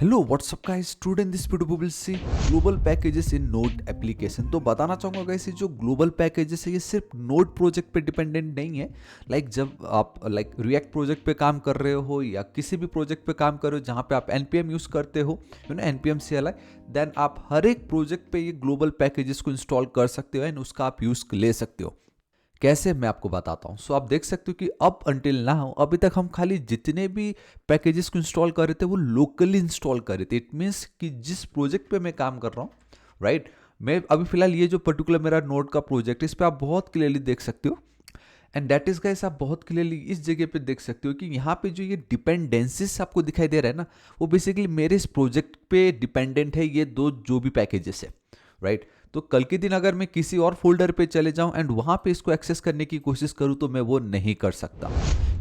Hello what's up guys, student this video we will see global packages in node application. तो बताना चाहूँगा guys, ये जो ग्लोबल पैकेजेस है ये सिर्फ नोड प्रोजेक्ट पे डिपेंडेंट नहीं है। जब आप रिएक्ट प्रोजेक्ट पे काम कर रहे हो या किसी भी प्रोजेक्ट पे काम कर रहे हो जहाँ पे आप npm यूज़ करते हो, npm CLI, देन आप हर एक प्रोजेक्ट पे ये ग्लोबल पैकेजेस को इंस्टॉल कर सकते हो एंड उसका आप यूज़ ले सकते हो। कैसे, मैं आपको बताता हूँ। सो आप देख सकते हो कि अप अंटिल नाउ अभी तक हम खाली जितने भी पैकेजेस को इंस्टॉल कर रहे थे वो लोकली इंस्टॉल कर रहे थे। इट मीन्स कि जिस प्रोजेक्ट पे मैं काम कर रहा हूँ, राइट, मैं अभी फिलहाल ये जो पर्टिकुलर मेरा नोड का प्रोजेक्ट है इस पर आप बहुत क्लियरली देख सकते हो। एंड दैट इज गाइस, आप बहुत क्लियरली इस जगह पे देख सकते हो कि यहाँ पे जो ये डिपेंडेंसीज आपको दिखाई दे रहा है ना, वो बेसिकली मेरे इस प्रोजेक्ट पे डिपेंडेंट है, ये दो जो भी पैकेजेस है, राइट। तो कल के दिन अगर मैं किसी और फोल्डर पे चले जाऊं एंड वहां पे इसको एक्सेस करने की कोशिश करूं तो मैं वो नहीं कर सकता,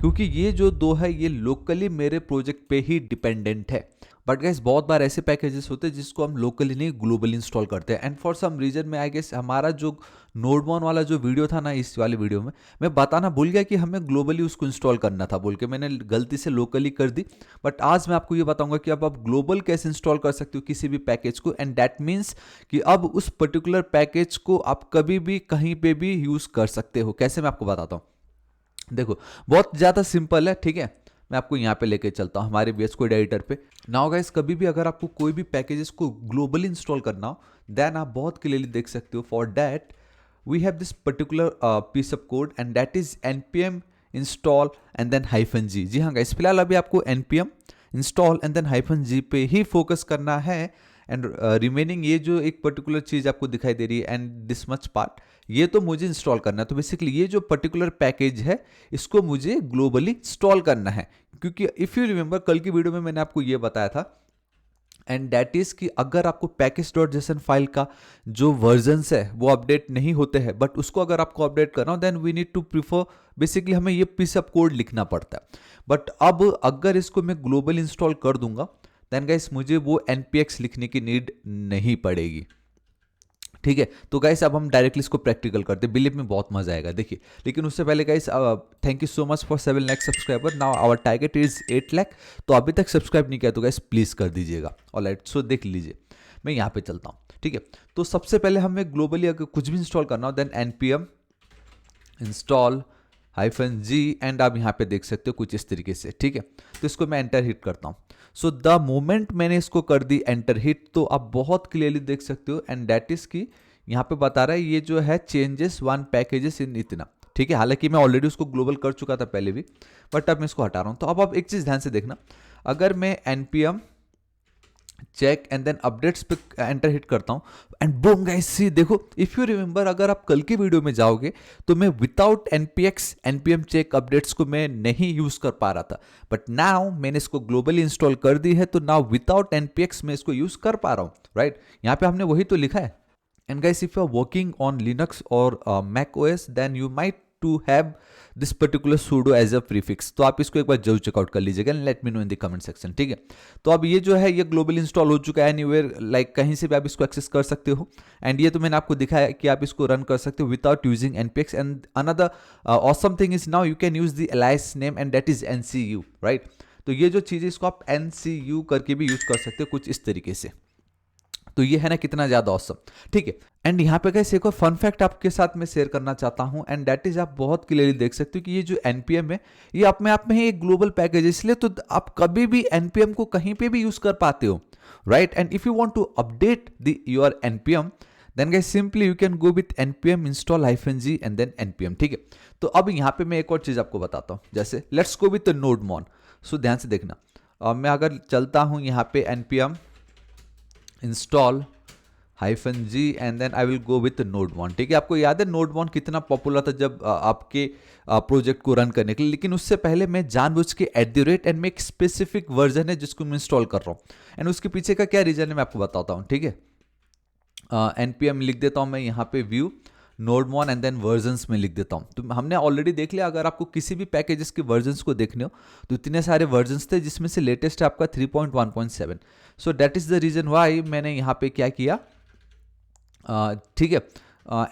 क्योंकि ये जो दो है ये लोकली मेरे प्रोजेक्ट पे ही डिपेंडेंट है। बट गाइस, बहुत बार ऐसे पैकेजेस होते हैं जिसको हम लोकली नहीं ग्लोबली इंस्टॉल करते हैं। एंड फॉर सम रीजन में आई गेस हमारा जो नोडमॉन वाला जो वीडियो था ना, इस वाले वीडियो में मैं बताना भूल गया कि हमें ग्लोबली उसको इंस्टॉल करना था बोल के, मैंने गलती से लोकली कर दी। बट आज मैं आपको ये बताऊंगा कि अब आप ग्लोबल कैसे इंस्टॉल कर सकते हो किसी भी पैकेज को। एंड दैट मीन्स कि अब उस पर्टिकुलर पैकेज को आप कभी भी कहीं पे भी यूज कर सकते हो। कैसे, मैं आपको बताता हूं। देखो, बहुत ज्यादा सिंपल है, ठीक है। मैं आपको यहाँ पे लेके चलता हूँ हमारे VS कोड एडिटर पे। नाउ गाइस, कभी भी अगर आपको कोई भी पैकेजेस को ग्लोबली इंस्टॉल करना हो, देन आप बहुत क्लियरली देख सकते हो। For that we have this particular piece of code and that is npm install and then -g। जी हाँ गाइस, फिलहाल अभी आपको npm install and then -g पे ही फोकस करना है। एंड रिमेनिंग ये जो एक पर्टिकुलर चीज आपको दिखाई दे रही है एंड दिस मच पार्ट, ये तो मुझे इंस्टॉल करना है। तो बेसिकली ये जो पर्टिकुलर पैकेज है इसको मुझे ग्लोबली इंस्टॉल करना है, क्योंकि इफ यू रिमेंबर कल की वीडियो में मैंने आपको ये बताया था, एंड दैट इज कि अगर आपको पैकेज.json फाइल का जो वर्जन्स है वो अपडेट नहीं होते हैं, बट उसको अगर आपको अपडेट करना हो then we need to prefer, basically हमें ये पीस ऑफ कोड लिखना पड़ता है। बट अब अगर इसको मैं ग्लोबल इंस्टॉल कर दूंगा देन गाइस मुझे वो npx लिखने की नीड नहीं पड़ेगी, ठीक है। तो गाइस अब हम डायरेक्टली इसको प्रैक्टिकल करते हैं, बिलीव में बहुत मजा आएगा। देखिए, लेकिन उससे पहले guys, thank you so much for 7 lakh subscriber. Now our target is 8 lakh. तो अभी तक सब्सक्राइब नहीं किया तो गाइस प्लीज कर दीजिएगा। ऑलराइट, सो देख लीजिए, मैं यहाँ पे चलता हूँ, ठीक है। तो सबसे पहले हमें ग्लोबली अगर कुछ भी इंस्टॉल करना हो then npm install -g and आप यहाँ पे देख सकते हो कुछ इस तरीके से, ठीक है। तो इसको मैं एंटर हिट करता हूँ। सो द मोमेंट मैंने इसको कर दी एंटर हिट, तो आप बहुत क्लियरली देख सकते हो एंड दैट इज की यहाँ पे बता रहा है ये जो है चेंजेस 1 पैकेजेस इन इतना, ठीक है। हालांकि मैं ऑलरेडी उसको ग्लोबल कर चुका था पहले भी, बट अब मैं इसको हटा रहा हूँ। तो अब आप एक चीज ध्यान से देखना, अगर मैं npm check and then updates पे एंटर हिट करता हूं एंड बूम गाइस, सी देखो, इफ यू रिमेंबर अगर आप कल की वीडियो में जाओगे तो मैं विदाउट npm चेक अपडेट्स को मैं नहीं यूज कर पा रहा था, बट नाउ मैंने इसको ग्लोबली इंस्टॉल कर दी है तो नाउ विदाउट npx मैं इसको यूज कर पा रहा हूं, राइट। यहाँ पे हमने वही तो लिखा है। And guys, if you are working on Linux or Mac OS, then you might to have this particular sudo as a prefix। तो आप इसको एक बार जरूर चेकआउट कर लीजिएगा, let me know in the comment section, ठीक है। तो अब ये जो है ये ग्लोबल इंस्टॉल हो चुका है, एनीवेयर लाइक कहीं से भी आप इसको एक्सेस कर सकते हो। एंड ये तो मैंने आपको दिखाया कि आप इसको रन कर सकते हो without using npx। And another awesome thing is now you can use the alias name and that is ncu, right. तो ये जो चीज़ है इसको आप ncu करके भी यूज कर सकते हो कुछ इस तरीके से। तो ये है ना कितना ज्यादा ऑसम, ठीक है। एंड यहाँ पे गाइस एक और फन फैक्ट आपके साथ मैं शेयर करना चाहता हूँ एंड दैट इज, आप बहुत क्लियरली देख सकते हो कि ये जो npm है ये अपने आप में ही एक ग्लोबल पैकेज है, इसलिए तो आप कभी भी npm को कहीं पे भी यूज कर पाते हो, right. And if you want to update the your npm then guys simply you can go with npm install -g and then npm, ठीक है। तो अब यहाँ पे मैं एक और चीज आपको बताता हूँ, जैसे लेट्स गो विथ नोडमॉन। सो ध्यान से देखना, मैं अगर चलता हूँ यहाँ पे npm install -g and then I will go with nodemon, ठीक है। आपको याद है नोडमॉन कितना पॉपुलर था जब आपके प्रोजेक्ट को रन करने के लिए, लेकिन उससे पहले मैं जानबूझ के @ एंड में एक स्पेसिफिक वर्जन है जिसको मैं इंस्टॉल कर रहा हूँ एंड उसके पीछे का क्या रीजन है मैं आपको बताता हूँ, ठीक है। npm लिख देता हूँ मैं यहाँ पे व्यू नोडमॉन एंड देन वर्जन्स में लिख देता हूँ। तो हमने ऑलरेडी देख लिया, अगर आपको किसी भी पैकेजेस के वर्जन्स को देखने हो तो इतने सारे वर्जन्स थे जिसमें से लेटेस्ट है आपका 3.1.7। So that is the reason why मैंने यहाँ पे क्या किया, ठीक है।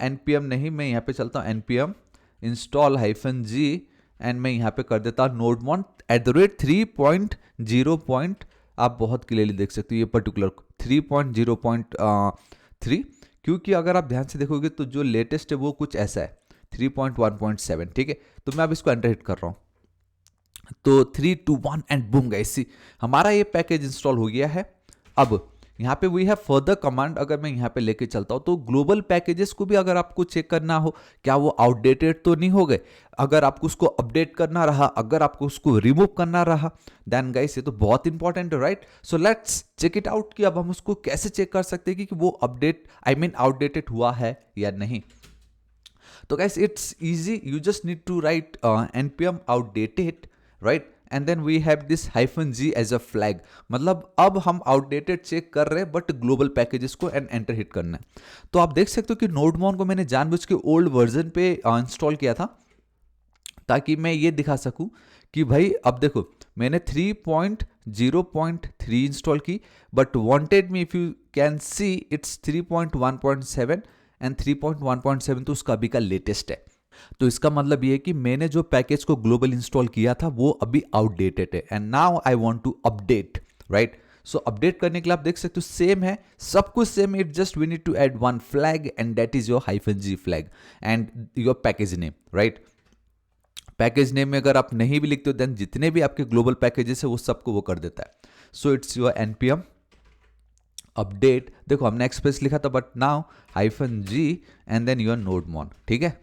npm नहीं, मैं यहाँ पे चलता हूँ npm install -g एंड मैं यहाँ पे कर देता हूँ नोडमॉन @ 3.0. आप बहुत क्लियरली देख सकते हो ये पर्टिकुलर 3.0.3, क्योंकि अगर आप ध्यान से देखोगे तो जो लेटेस्ट है वो कुछ ऐसा है 3.1.7, ठीक है। तो मैं अब इसको एंटर हिट कर रहा हूँ, तो 3 2 1 एंड बूम गाइस, हमारा ये पैकेज इंस्टॉल हो गया है। अब यहाँ पे वी हैव फर्दर कमांड, अगर मैं यहाँ पे लेके चलता हूँ तो ग्लोबल पैकेजेस को भी अगर आपको चेक करना हो क्या वो आउटडेटेड तो नहीं हो गए, अगर आपको उसको अपडेट करना रहा, अगर आपको उसको रिमूव करना रहा, देन गाइस ये तो बहुत इंपॉर्टेंट है, right. So let's check it out कि अब हम उसको कैसे चेक कर सकते हैं कि वो अपडेट आउटडेटेड हुआ है या नहीं। तो guys it's easy, you just need to write npm outdated, right, and then we have this -g as a flag, मतलब अब हम आउटडेटेड चेक कर रहे हैं बट ग्लोबल पैकेजेस को एंड एंटर हिट करना है। तो आप देख सकते हो कि नोडमॉन को मैंने जानबूझ के ओल्ड वर्जन पे इंस्टॉल किया था ताकि मैं ये दिखा सकूं कि भाई अब देखो मैंने 3.0.3 इंस्टॉल की, but wanted me if you can see it's 3.1.7 and 3.1.7 तो उसका अभी का लेटेस्ट है। तो इसका मतलब ये है कि मैंने जो पैकेज को ग्लोबल इंस्टॉल किया था वो अभी आउटडेटेड है and now I want to update, right. So update करने के लिए आप देख सकते हो सेम है, सब कुछ same, it just we need to add one flag and that is your -g flag and your package name, right. Package name में अगर आप नहीं भी लिखते हो देन जितने भी आपके ग्लोबल पैकेजेस है वो सबको वो कर देता है। So it's your npm update, देखो हमने एक्सप्रेस लिखा था but now -g and then your nodemon, ठीक है।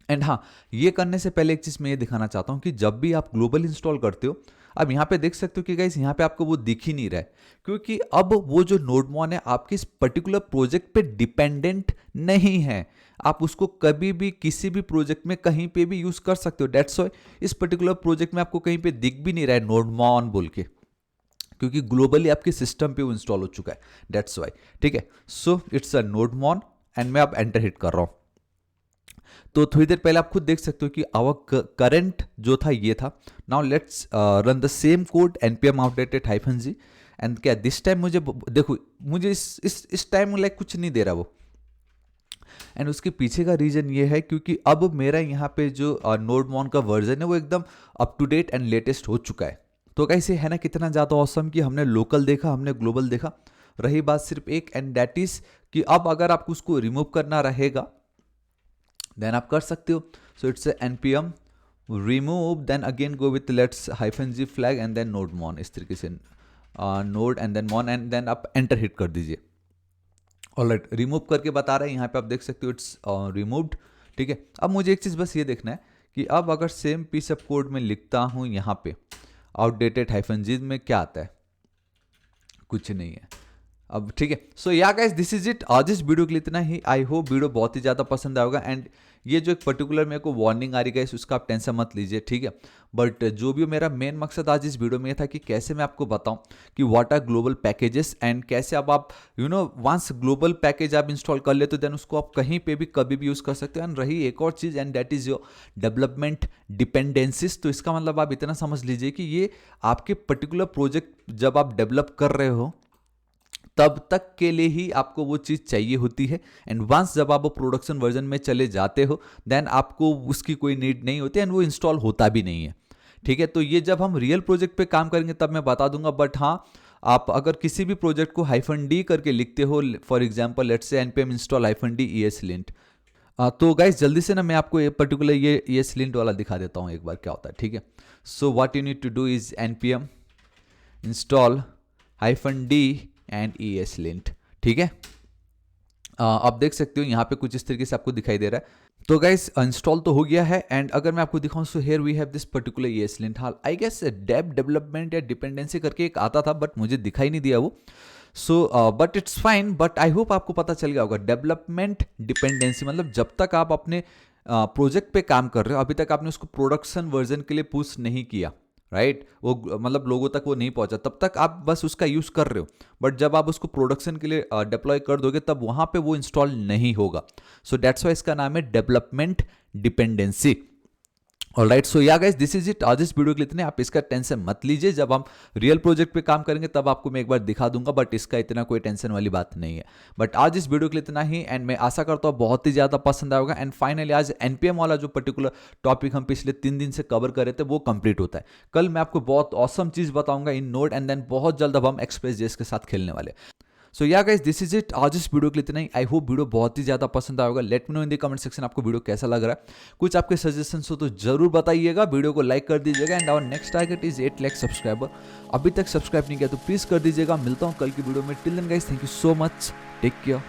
एंड हाँ, ये करने से पहले एक चीज मैं ये दिखाना चाहता हूं कि जब भी आप ग्लोबल इंस्टॉल करते हो, अब यहाँ पे देख सकते हो कि गाइस यहाँ पे आपको वो दिख ही नहीं रहा है, क्योंकि अब वो जो नोडमॉन है आपके इस पर्टिकुलर प्रोजेक्ट पे डिपेंडेंट नहीं है। आप उसको कभी भी किसी भी प्रोजेक्ट में कहीं पे भी यूज कर सकते हो। डेट्स व्हाई इस पर्टिकुलर प्रोजेक्ट में आपको कहीं पे दिख भी नहीं रहा है नोडमॉन बोल के, क्योंकि ग्लोबली आपके सिस्टम पे वो इंस्टॉल हो चुका है, डेट्स वाई, ठीक है। सो इट्स अ नोडमॉन एंड मैं अब एंटर हिट कर रहा हूं। तो थोड़ी देर पहले आप खुद देख सकते हो कि आवर करंट जो था ये था। Now let's run the same code npm outdated -g and क्या दिस टाइम मुझे देखो मुझे इस टाइम लाइक कुछ नहीं दे रहा वो, एंड उसके पीछे का रीजन ये है क्योंकि अब मेरा यहाँ पे जो नोडमॉन का वर्जन है वो एकदम up to date and latest हो चुका है। तो कैसे है ना, कितना ज़्यादा ऑसम कि हमने लोकल देखा, हमने ग्लोबल देखा। रही बात सिर्फ एक एंड दैट इज कि अब अगर आपको उसको रिमूव करना रहेगा देन आप कर सकते हो। So it's npm remove, then again go with let's -g flag and then nodemon, इस तरीके से node and then mon and then आप एंटर हिट कर दीजिए। ऑलराइट, रिमूव करके बता रहा है यहाँ पे, आप देख सकते हो इट्स रिमूव्ड, ठीक है। अब मुझे एक चीज़ बस ये देखना है कि अब अगर सेम पीस ऑफ कोड में लिखता हूँ यहाँ पे आउटडेटेड -g में क्या आता है, कुछ नहीं है अब, ठीक है। सो या गाइस दिस इज इट, आज इस वीडियो के लिए इतना ही। आई होप वीडियो बहुत ही ज़्यादा पसंद आएगा एंड ये जो एक पर्टिकुलर मेरे को वार्निंग आ रही है उसका आप टेंशन मत लीजिए, ठीक है। बट जो भी मेरा मेन मकसद आज इस वीडियो में था कि कैसे मैं आपको बताऊं कि what are global packages and कैसे अब आप वंस ग्लोबल पैकेज आप इंस्टॉल कर लेते हो देन उसको आप कहीं पे भी कभी भी यूज़ कर सकते हो। एंड रही एक और चीज़ and that is your development dependencies. तो इसका मतलब आप इतना समझ लीजिए कि ये आपके पर्टिकुलर प्रोजेक्ट जब आप डेवलप कर रहे हो तब तक के लिए ही आपको वो चीज़ चाहिए होती है एंड वंस जब आप वो प्रोडक्शन वर्जन में चले जाते हो देन आपको उसकी कोई नीड नहीं होती एंड वो इंस्टॉल होता भी नहीं है, ठीक है। तो ये जब हम रियल प्रोजेक्ट पे काम करेंगे तब मैं बता दूंगा, बट हाँ आप अगर किसी भी प्रोजेक्ट को -d करके लिखते हो, for example let's say npm install -d ESLint, तो गाइस जल्दी से ना मैं आपको ये पर्टिकुलर ये ESLint वाला दिखा देता हूँ एक बार क्या होता है, ठीक है। So what you need to do is npm install -d and ESLint, ठीक है। आप देख सकते हो यहाँ पे कुछ इस तरीके से आपको दिखाई दे रहा है। तो गाइस इंस्टॉल तो हो गया है एंड अगर मैं आपको दिखाऊं so here we have this particular ESLint। हाल आई गेस डेवलपमेंट या डिपेंडेंसी करके एक आता था बट मुझे दिखाई नहीं दिया वो। So but it's fine, but I hope आपको पता चल गया होगा डेवलपमेंट डिपेंडेंसी मतलब जब तक आप अपने प्रोजेक्ट पे काम कर रहे हो अभी तक आपने उसको प्रोडक्शन वर्जन के लिए पुश नहीं किया, राइट वो मतलब लोगों तक वो नहीं पहुंचा, तब तक आप बस उसका यूज कर रहे हो। बट जब आप उसको प्रोडक्शन के लिए डिप्लॉय कर दोगे तब वहां पे वो इंस्टॉल नहीं होगा। सो दैट्स वाई इसका नाम है डेवलपमेंट डिपेंडेंसी। ऑलराइट, सो या गाइस दिस इज इट। आज इस वीडियो के लिए इतने, आप इसका टेंशन मत लीजिए, जब हम रियल प्रोजेक्ट पे काम करेंगे तब आपको मैं एक बार दिखा दूंगा, बट इसका इतना कोई टेंशन वाली बात नहीं है। बट आज इस वीडियो के लिए इतना ही, एंड मैं आशा करता हूँ बहुत ही ज्यादा पसंद आएगा। एंड फाइनली आज एनपीएम वाला जो पर्टिकुलर टॉपिक हम पिछले 3 दिन से कवर कर रहे थे वो कंप्लीट होता है। कल मैं आपको बहुत ऑसम चीज बताऊंगा इन नोड, एंड देन बहुत जल्द अब हम एक्सप्रेस जेएस के साथ खेलने वाले। सो या गाइस दिस इज इट। आज इस वीडियो के लिए इतना ही। आई होप वीडियो बहुत ही ज्यादा पसंद आएगा। Let me know in the comment section आपको वीडियो कैसा लग रहा है। कुछ आपके सजेशंस हो तो जरूर बताइएगा। वीडियो को लाइक कर दीजिएगा। And our next target is 8 lakh subscriber. अभी तक सब्सक्राइब नहीं किया तो प्लीज कर दीजिएगा। मिलता हूँ कल की वीडियो में। Till then guys, thank you so much. Take care.